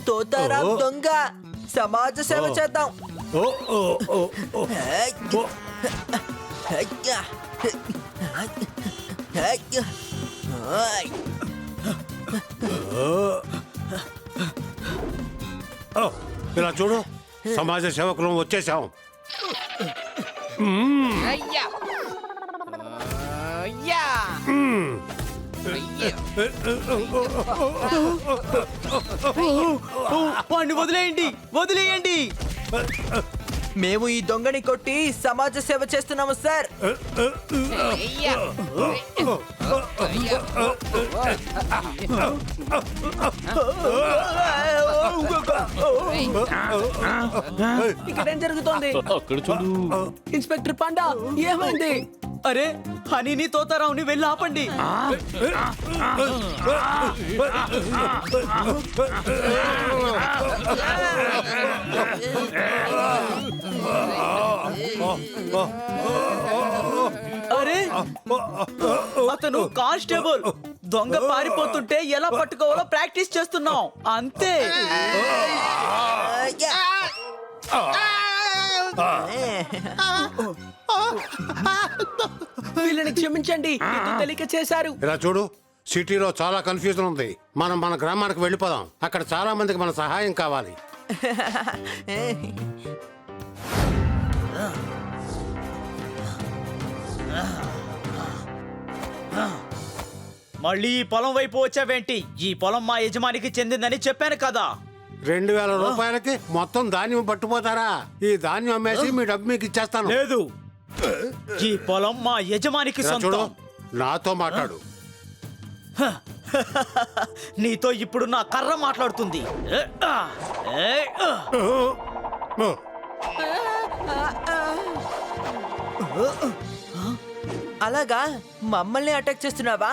తోతారాం దొంగ. సమాజ సేవ చేద్దాం. ఇలా చూడు, సమాజ సేవకులం వచ్చేసాం. వాడిని వదిలేయండి, వదిలేయండి. మేము ఈ దొంగని కొట్టి సమాజ సేవ చేస్తున్నాము సార్. ఇక్కడేం జరుగుతోంది? అక్కడ చూడు. ఇన్స్పెక్టర్ పాండా, ఏమైంది? అరే, హనీని తోతారావుని వెళ్ళి ఆపండి. అరే, అతను కానిస్టేబుల్. దొంగ పారిపోతుంటే ఎలా పట్టుకోవాలో ప్రాక్టీస్ చేస్తున్నాం అంతే. వీళ్ళని క్షమించండి, తెలియక చేశారు. ఇలా చూడు, సిటీలో చాలా కన్ఫ్యూజన్ ఉంది. మనం మన గ్రామానికి వెళ్ళిపోదాం. అక్కడ చాలా మందికి మన సహాయం కావాలి. మళ్ళీ ఈ పొలం వైపు వచ్చావేంటి? ఈ పొలం మా యజమానికి చెందిందని చెప్పాను కదా. 2000 రూపాయలకి మొత్తం ధాన్యం పట్టుపోతారా? ఈ ధాన్యం అమ్మేసి మీ డబ్బు మీకు ఇచ్చేస్తాను. లేదు, ఈ పొలం మా యజమానికి ఇలా చూడు, సొంతం. నాతో మాట్లాడు. నీతో ఇప్పుడు నా కర్ర మాట్లాడుతుంది. అలాగా మమ్మల్ని అటాక్ చేస్తున్నావా?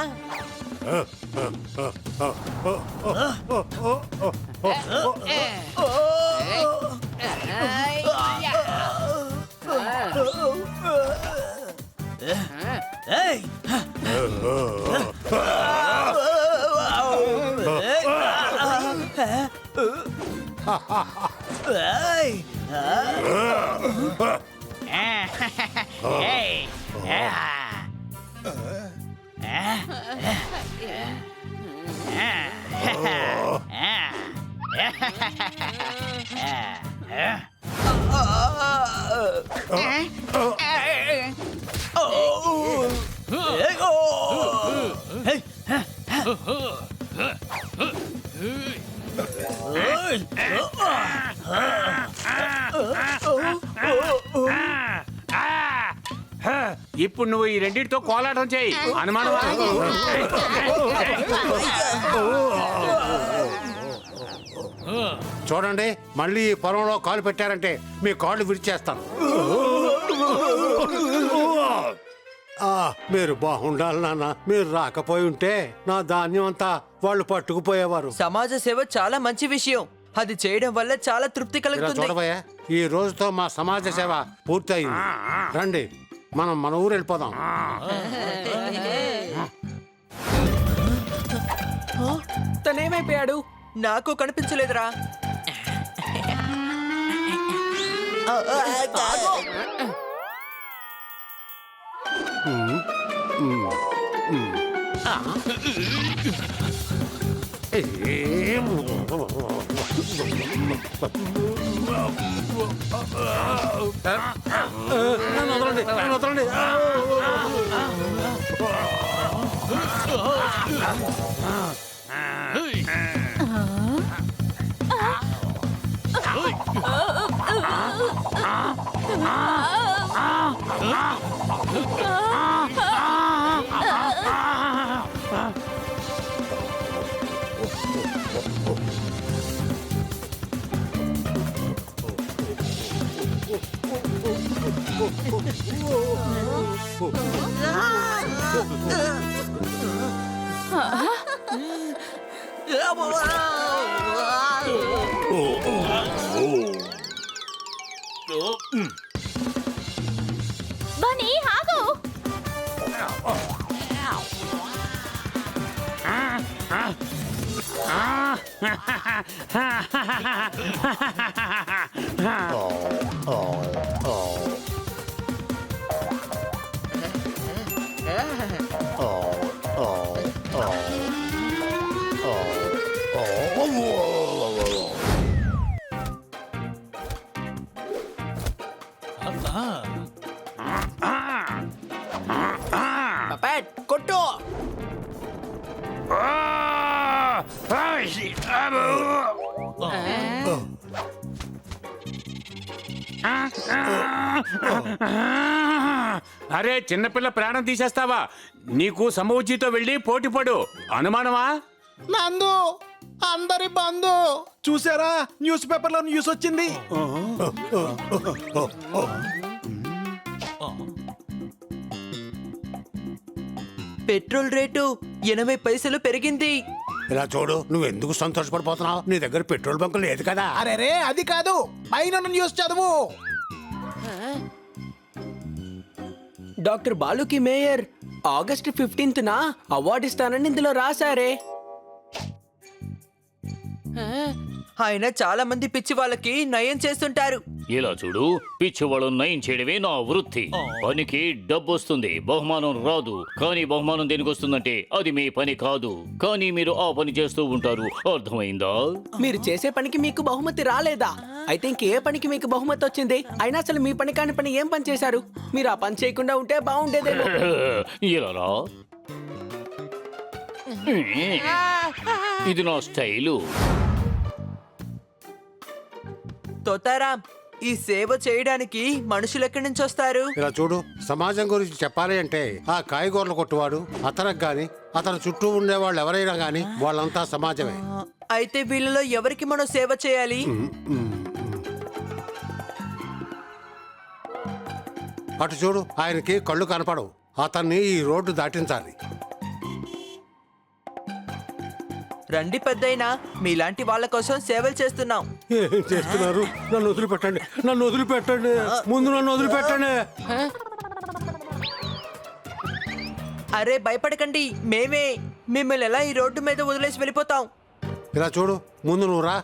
ఇప్పుడు నువ్వు ఈ రెండింటితో కోలాటం చేయి. అనుమానం చూడండి, మళ్ళీ ఈ పొలంలో కాలు పెట్టారంటే మీ కాళ్ళు విరిచేస్తాను. మీరు బాగుండాలి నాన్న. మీరు రాకపోయి ఉంటే నా ధాన్యం అంతా వాళ్ళు పట్టుకుపోయేవారు. సమాజ సేవ చాలా మంచి విషయం. అది చేయడం వల్ల చాలా తృప్తి ఇలా కలుగుతుంది. చూడబోయా, ఈ రోజుతో మా సమాజ సేవ పూర్తయింది. రండి, మనం మన ఊరు వెళ్ళిపోదాం. తనేమైపోయాడు? నాకు కనిపించలేదురా. వదలండి, వదలండి. బన్నీ ఆగు. పపాట్ కొట్టు. అరే చిన్నపిల్ల ప్రాణం తీసేస్తావా? నీకు సమవుచితో వెళ్ళి పోటీ పడు. అనుమానమా? నందు అందరి బంధు చూసారా, న్యూస్ పేపర్ లో న్యూస్ వచ్చింది. పెట్రోల్ రేటు 80 పైసలు పెరిగింది. ఇలా చూడు, నువ్వు ఎందుకు సంతోషపడిపోతున్నావు? నీ దగ్గర పెట్రోల్ బంక్ లేదు కదా. అరే రే, అది కాదు, పైన న్యూస్ చదువు. డాక్టర్ బాలుకి మేయర్ ఆగస్ట్ 15న అవార్డు ఇస్తానని ఇందులో రాశారే. ఆయన చాలా మంది పిచ్చి వాళ్ళకి నయం చేస్తుంటారు. ఇలా చూడు, పిచ్చివాళ్ళు నయం చేయడమే నా వృత్తి. పనికి డబ్బు వస్తుంది, బహుమానం రాదు. కానీ బహుమానం దేనికి వస్తుందంటే అది మీ పని కాదు, కానీ మీరు ఆ పని చేస్తూ ఉంటారు. అర్థమైందా? మీరు చేసే పనికి మీకు బహుమతి రాలేదా? అయితే ఇంకే పనికి మీకు బహుమతి వచ్చింది? అయినా అసలు మీ పని కాని పని ఏం పని చేశారు? మీరు ఆ పని చేయకుండా ఉంటే బాగుండేదేమో. ఇలా రా. ఇది నా స్టైలు. తోతారాం, ఈ సేవ చేయడానికి మనుషులు ఎక్కడి నుంచి వస్తారు? ఇలా చూడు, సమాజం గురించి చెప్పాలి అంటే ఆ కాయగూరలు కొట్టువాడు, అతనికి గాని అతని చుట్టూ ఉండే వాళ్ళు ఎవరైనా గాని వాళ్ళంతా సమాజమే. అయితే వీళ్ళలో ఎవరికి మనం సేవ చేయాలి? అటు చూడు, ఆయనకి కళ్ళు కనపడవు. అతన్ని ఈ రోడ్డు దాటించాలి. రండి పెద్దయినా, మీలాంటి వాళ్ళ కోసం సేవలు చేస్తున్నాం. ఏం చేస్తున్నారు? నన్ను వదిలిపెట్టండి, నన్ను వదిలిపెట్టండి, ముందు నన్ను వదిలిపెట్టండి. అరే భయపడకండి, మేమే మిమ్మల్ని ఎలా ఈ రోడ్డు మీద వదిలేసి వెళ్ళిపోతాం. ఇలా చూడు, ముందు నువ్వు రా.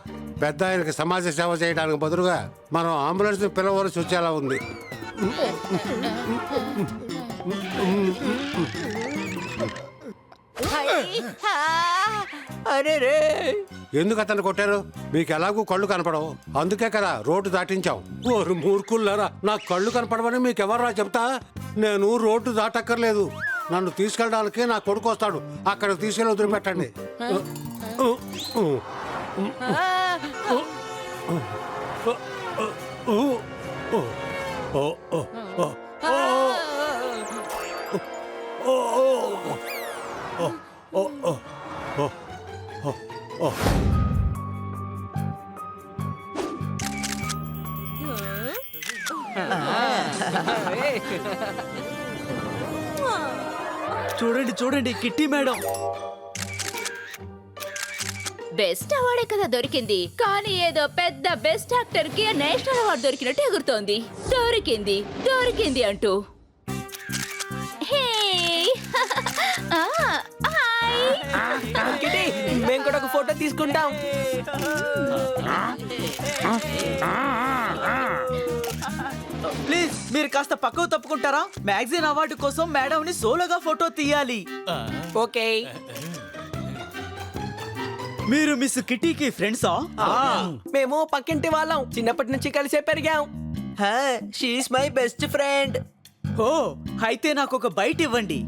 పెద్ద ఆయనకి సమాజ సేవ చేయడానికి బదులుగా మనం అంబులెన్స్ పిలవలసి వచ్చేలా ఉంది. అరే రే, ఎందుకు అతను కొట్టారు? మీకు ఎలాగూ కళ్ళు కనపడవు, అందుకే కదా రోడ్డు దాటించాం. ఓరు మూర్ఖుల్లారా, నాకు కళ్ళు కనపడవని మీకెవర్రా చెప్తా? నేను రోడ్డు దాటక్కర్లేదు. నన్ను తీసుకెళ్ళడానికి నా కొడుకు వస్తాడు, అక్కడ తీసుకెళ్ళి వదిలిపెట్టండి. చూడండి చూడండి, కిట్టి మేడం. బెస్ట్ అవార్డే కదా దొరికింది, కానీ ఏదో పెద్ద బెస్ట్ యాక్టర్ కి నేషనల్ అవార్డు దొరికినట్టు ఎగురుతోంది. దొరికింది దొరికింది అంటూ. హే! ఆ, హాయ్! కిట్టి, మేము కూడా ఒక ఫోటో తీసుకుంటాం. ప్లీజ్ మీరు కాస్త పక్కకు తప్పుకుంటారా? మ్యాగజైన్ అవార్డు కోసం మేడం ని సోలోగా ఫోటో తీయాలి. ఓకే. మీరు మిస్ కిట్టీకి ఫ్రెండ్సా? మేము పక్కింటి వాళ్ళం, చిన్నప్పటి నుంచి కలిసే పెరిగాం. She is my best friend. ఓ, అయితే నాకు ఒక బైట్ ఇవ్వండి.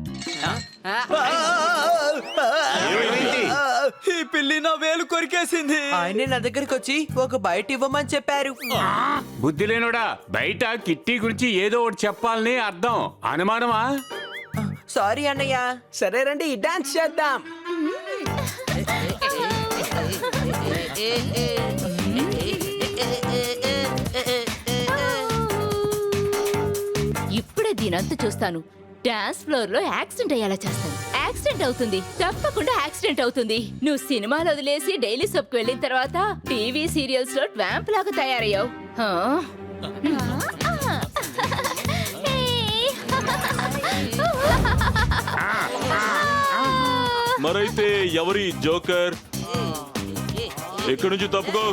ఈ పిల్లి నా వేలు కొరికేసింది. ఆయనే నా దగ్గరికి వచ్చి ఒక బయట ఇవ్వమని చెప్పారు. బుద్ధి లేనోడా, బయట కిట్టి గురించి ఏదో ఒకటి చెప్పాలని అర్థం. అనుమానమా? సారీ అన్నయ్య. సరే రండి, డాన్స్ చేద్దాం. ఇప్పుడే దీనంతా చూస్తాను. డాన్స్ ఫ్లోర్ లో యాక్సిడెంట్ అయ్యేలా చేస్తాను. యాక్సిడెంట్ అవుతుంది, తప్పకుండా యాక్సిడెంట్ అవుతుంది. నువ్వు సినిమాలు వదిలేసి డైలీ సోప్ కి వెళ్ళిన తర్వాత టీవీ సీరియల్స్ లో ట్వాంప్ లాగా తయారయ్యావు. మరైతే ఎవరి జోకర్? ఇక్కడి నుంచి తప్పుకో.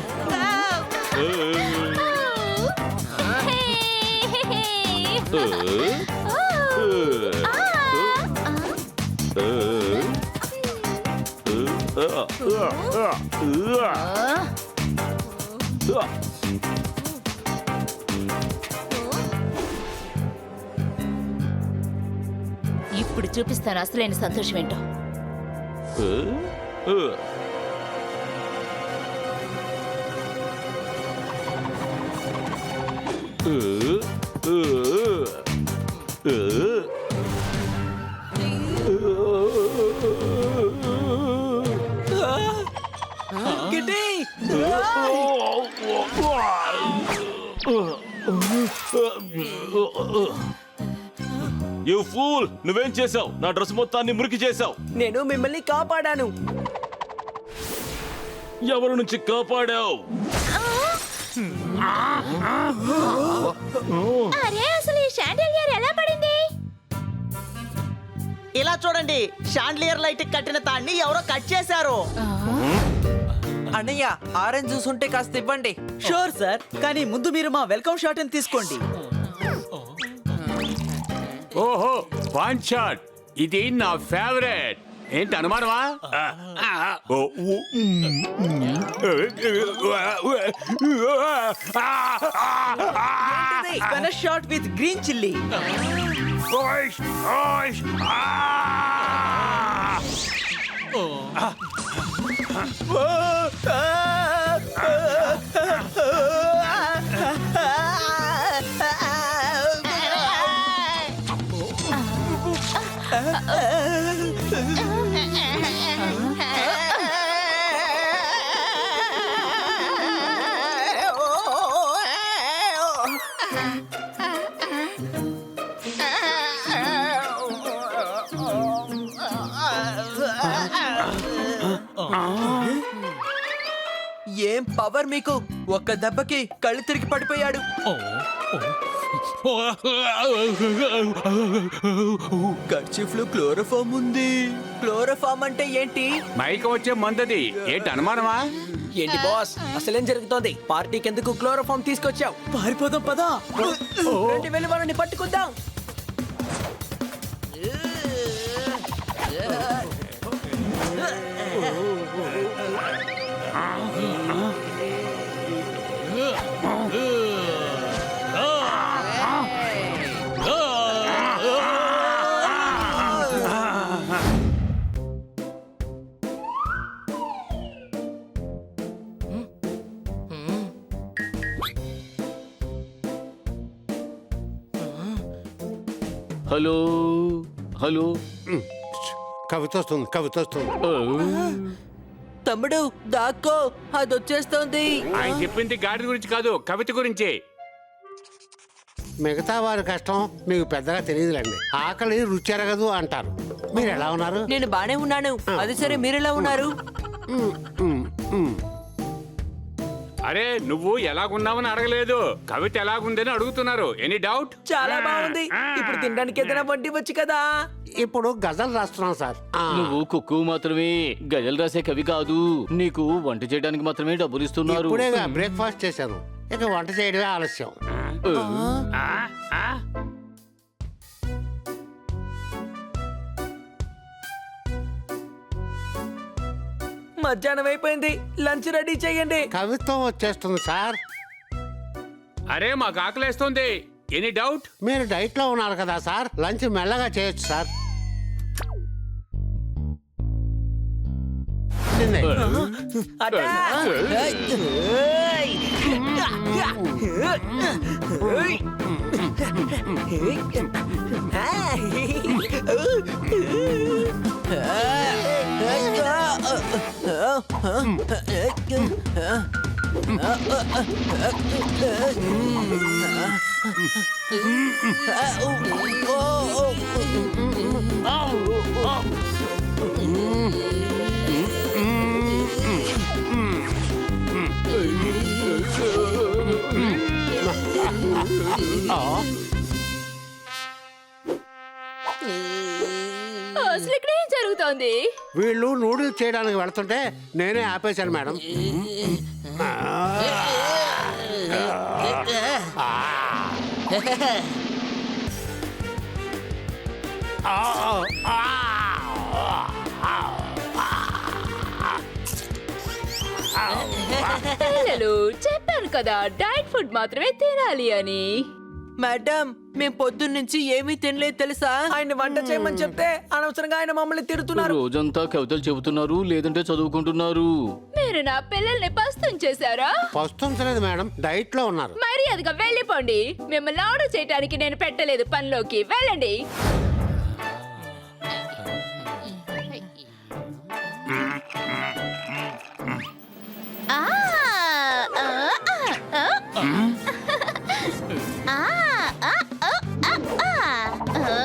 ఇప్పుడు చూపిస్తాను అసలైన సంతోషం ఏంటో. కిట్టి యు ఫూల్, నువ్వేం చేసావు? నా డ్రెస్ మొత్తాన్ని మురికి చేసావు. నేను మిమ్మల్ని కాపాడాను. ఎవరి నుంచి కాపాడావు? అరే అసలు ఈ షాండలియర్ ఎలా పడింది? ఇలా చూడండి, షాండ్లియర్ లైట్ కట్టిన తాన్ని ఎవరో కట్ చేశారు. అన్నయ్య ఆరెంజ్ జ్యూస్ ఉంటే కాస్త ఇవ్వండి. షూర్ సార్, కానీ ముందు మీరు మా వెల్కమ్ షాట్ ని తీసుకోండి. ఓహో, వన్ షాట్. ఇది నా ఫేవరెట్. ఏంటి అనుమానమా? Spanish shot with green chilli. ఏం పవర్ మీకు! ఒక్క దెబ్బకి కళ్ళు తిరిగి పడిపోయాడు. కర్చీఫ్ లో క్లోరోఫామ్ ఉంది. క్లోరోఫామ్ అంటే ఏంటి? మైక్ వచ్చే మందది. ఏంటి అనుమానమా? ఏంటి బాస్, అసలేం జరుగుతోంది? పార్టీకి ఎందుకు క్లోరోఫామ్ తీసుకొచ్చావు? పారిపోదాం పదా. రండి, వెళ్ళి వాళ్ళని పట్టుకుందాం. Hello hello. కవిత వస్తుంది. తమ్ముడు దాక్కో, అది వచ్చేస్తోంది. ఆయన చెప్పింది గాడి గురించి కాదు, కవిత గురించి. మిగతా వారి కష్టం మీకు పెద్దగా తెలియదులేండి. ఆకలి రుచి ఎరగదు అంటారు. మీరు ఎలా ఉన్నారు? నేను బానే ఉన్నాను. అది సరే, మీరెలా ఉన్నారు? అరే, నువ్వు ఎలాగున్నావని అడగలేదు, కవిత ఎలాగుందని అడుగుతున్నారు. Any doubt? చాలా బాగుంది. ఇప్పుడు తినడానికి ఏదైనా వడ్డీ వచ్చు కదా. ఇప్పుడు గజల్ రాస్తున్నాను సార్. నువ్వు కుక్కు మాత్రమే, గజల్ రాసే కవి కాదు. నీకు వంట చేయడానికి మాత్రమే డబ్బులు ఇస్తున్నారు. ఇప్పుడేగా బ్రేక్ఫాస్ట్ చేశాను, ఇక వంట చేయడమే ఆలస్యం. మధ్యాహ్నం అయిపోయింది, లంచ్ రెడీ చేయండి. కవిత్వం వచ్చేస్తుంది సార్. అరే, మాకు ఆకలేస్తుంది. Any doubt? మీరు డైట్ లో ఉన్నారు కదా సార్, లంచ్ మెల్లగా చేయొచ్చు సార్. తిన్నే. అటా. అసలు ఇక్కడ ఏం జరుగుతోంది? జరుగుతోంది? వీళ్ళు నూడిల్స్ చేయడానికి వెళ్తుంటే నేనే ఆపేశాను మేడం. పిల్లలు, చెప్పాను కదా డైట్ ఫుడ్ మాత్రమే తినాలి అని. మేడం మేము పొద్దున్నుంచి ఏమీ తినలేదు తెలుసా? ఆయన వంట చేయమని చెప్తే అనవసరంగా ఆయన మమ్మల్ని తిడుతున్నారు. రోజంతా కవితలు చెబుతున్నారు, లేదంటే చదువుకుంటున్నారు. మీరు నా పిల్లల్ని పస్తుం చేశారా? వస్తుంటలేదు మేడం, డైట్ లో ఉన్నారు. మర్యాదగా వెళ్ళిపోండి. మిమ్మల్ని ఆర్డర్ చేయడానికి నేను పెట్టలేదు పనిలోకి. వెళ్ళండి. ఆ, ఆ, ఆ, ఆ. ఆ, ఆ, ఆ, ఆ, ఆ.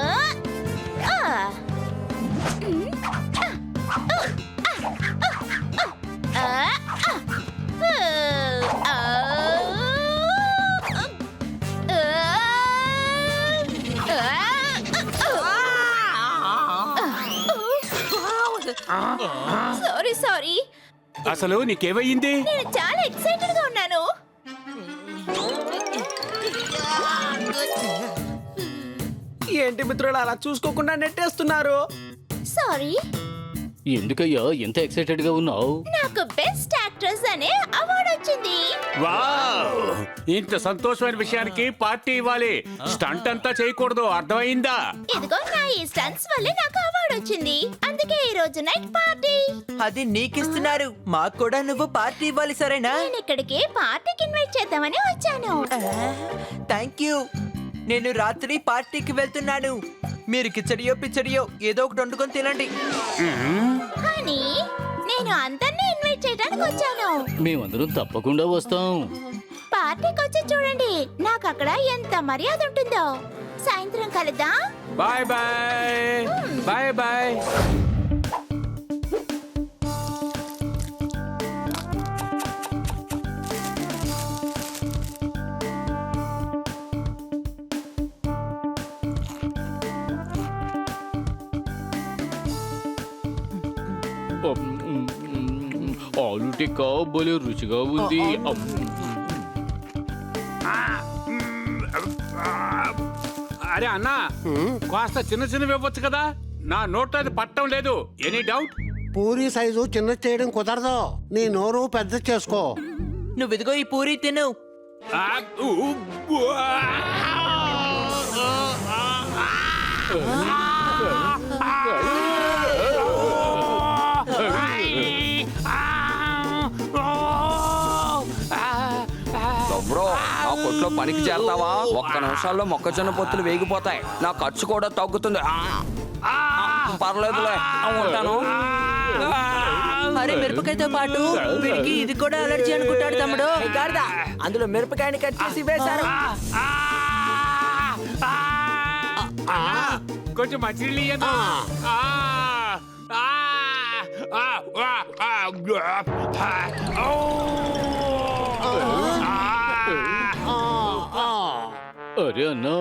ఆ, ఆ. సారీ సారీ, అసలు నీకేమయ్యింది? నేను చాలా ఎక్సైటెడ్ గా ఉన్నాను. ఏంటి మిత్రులు అలా చూసుకోకుండా నెట్టేస్తున్నారు? సారీ. ఎందుకయ్యా ఎంత ఎక్సైటెడ్ గా ఉన్నావు? నాకు బెస్ట్ యాక్ట్రెస్ అనే అవార్డు వచ్చింది. వావ్! ఇంత సంతోషమైన విషయానికి పార్టీ ఇవ్వాలి. స్టంట్ అంతా చేయకూడదు, అర్థమైందా? ఇదిగో నా ఈ స్టంట్స్ వల్లే నాకు అవార్డు వచ్చింది. అందుకే ఈ రోజు నైట్ పార్టీ. అది నీకిస్తున్నారు, మాకు కూడా నువ్వు పార్టీ ఇవ్వాలి సరేనా? నేను ఇక్కడికి పార్టీకి ఇన్వైట్ చేద్దామని వచ్చాను. Thank you. నేను రాత్రి పార్టీకి వెళ్తున్నాను. మీరు కిచడియో పిచ్చడియో ఏదో ఒకటి వండుకొని తినండి. కానీ నేను అందరినీ ఇన్వైట్ చేయడానికి వచ్చాను. మేమందరం తప్పకుండా వస్తాం. పార్టీకి వచ్చి చూడండి, నాకు అక్కడ ఎంత మర్యాద ఉంటుందో. సాయంత్రం కలుద్దాం. Bye bye bye bye. Aloo tikka భలే రుచిగా ఉంది. అరే అన్నా, కాస్త చిన్న చిన్నవి ఇవ్వచ్చు కదా, నా నోట్లో అది పట్టం లేదు. Any doubt? పూరి సైజు చిన్న చేయడం కుదరదు, నీ నోరు పెద్ద చేసుకో. నువ్వు ఇదిగో ఈ పూరి తిను. బ్రో, నా కొట్లో పనికి చేరతావా? ఒక్క నిమిషాల్లో మొక్కజొన్న పొత్తులు వేగిపోతాయి, నా ఖర్చు కూడా తగ్గుతుంది. పర్లేదులే, ఉంటాను. అరే మిరపకాయతో పాటు వీడికి ఇది కూడా అలర్జీ అనుకుంటాడు తమ్ముడు. ఏ గాడిద, అందులో మిరపకాయని కట్ చేసి వేశారు. కొంచెం మంచినీళ్ళు ఇయ్యనా? అరే అన్నా,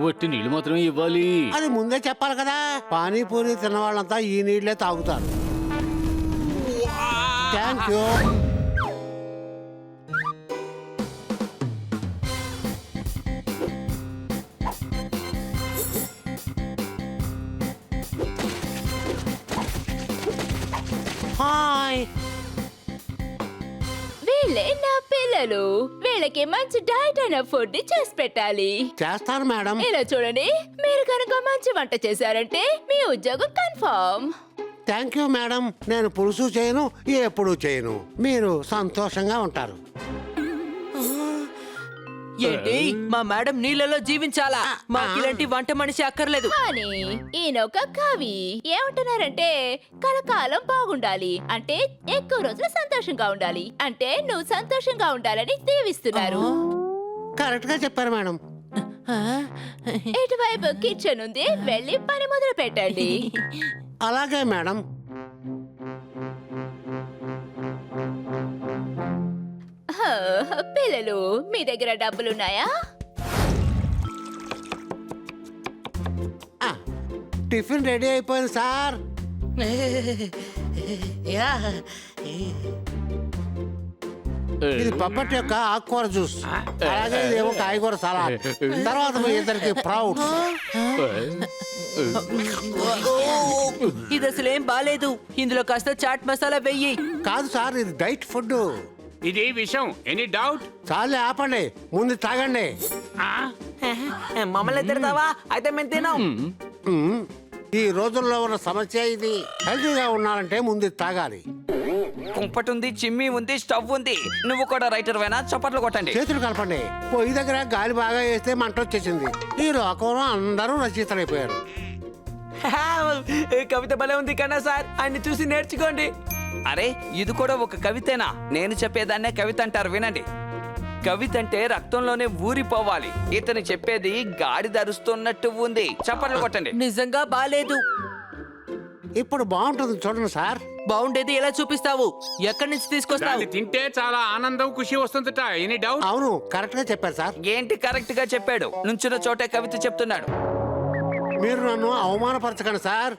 వట్టి నీళ్ళు మాత్రమే ఇవ్వాలి. అది ముందే చెప్పాలి కదా. పానీపూరి తిన్న వాళ్ళంతా ఈ నీళ్లే తాగుతారు. Thank you. హాయ్. వీళ్ళే నా పిల్లలు. వీళ్ళకి మంచి డైట్ అయిన ఫుడ్ చేసి పెట్టాలి. చేస్తాను మేడం. ఇలా చూడండి, మీరు కనుక మంచి వంట చేశారంటే మీ ఉద్యోగం కన్ఫర్మ్. Thank you madam. నేను పులుసు చేయను, ఎప్పుడు చేయను. మీరు సంతోషంగా ఉంటారు. ఏంటి మా మేడం నీళ్ళలో జీవించాలా? మాకు ఇలాంటి వంట మనిషి అక్కర్లేదు. కానీ ఈయన ఒక కవి ఏమంటున్నారంటే కలకాలం బాగుండాలి అంటే ఎక్కువ రోజులు సంతోషంగా ఉండాలి అంటే నువ్వు సంతోషంగా ఉండాలని దీవిస్తున్నారు. కరెక్ట్ గా చెప్పారు మేడం. ఇటువైపు కిచెన్ ఉంది, వెళ్ళి పని మొదలు పెట్టండి. అలాగే మేడం. పిల్లలు, మీ దగ్గర డబ్బులున్నాయా? టిఫిన్ రెడీ అయిపోయింది సార్. ఇది పప్పట్ యొక్క ఆకుకూర జ్యూస్, అలాగే ఇదేమో కాయగూర సలాడ్. తర్వాత మీ ఇద్దరికి ప్రౌడ్. ఇది అసలేం బాలేదు. ఇందులో కాస్త చాట్ మసాలా వెయ్యి. కాదు సార్, ఇది డైట్ ఫుడ్. ఇది విషయం. Any doubt? చాలే ఆపండి, ముందు తాగండి. మమ్మల్ని తిడతావా? అయితే మేము తినాం. మ్మ్. ఈ రోజుల్లో ఉన్న సమస్య ఇది. హెల్తీగా ఉండాలంటే ముందు ఇది తాగాలి. కుంపటి ఉంది, చిమ్మి ఉంది, స్టవ్ ఉంది. నువ్వు కూడా రైటర్ వేనా? చప్పట్లు కొట్టండి. చేతులు కలపండి. పొయ్యి దగ్గర గాలి బాగా వేస్తే మంట వచ్చేసింది. ఈ లోకంలో అందరూ రచయితలైపోయారు. కవిత భలే ఉంది కన్నా సార్, ఆయన్ని చూసి నేర్చుకోండి. అరే ఇది కూడా ఒక కవితేనా? నేను చెప్పేదాన్నే కవిత అంటారు, వినండి. కవిత అంటే రక్తంలోనే ఊరిపోవాలి. ఇతను చెప్పేది గాడి ధరుస్తున్నట్టు ఉంది. చప్పట్లు కొట్టండి. నిజంగా బాలేదు. ఇప్పుడు బాగుంటుంది చూడండి సార్. బాగుండేది ఎలా చూపిస్తావు? ఎక్కడి నుంచి తీసుకొస్తావు? దాన్ని తింటే చాలా ఆనందం, ఖుషి వస్తుందట. Any doubt? అవును, కరెక్ట్ గా చెప్పారు సార్. ఏంటి కరెక్ట్ గా చెప్పాడు? నుంచున్న చోటే కవిత చెప్తున్నాడు. మీరు నన్ను అవమానపరచకండి సార్.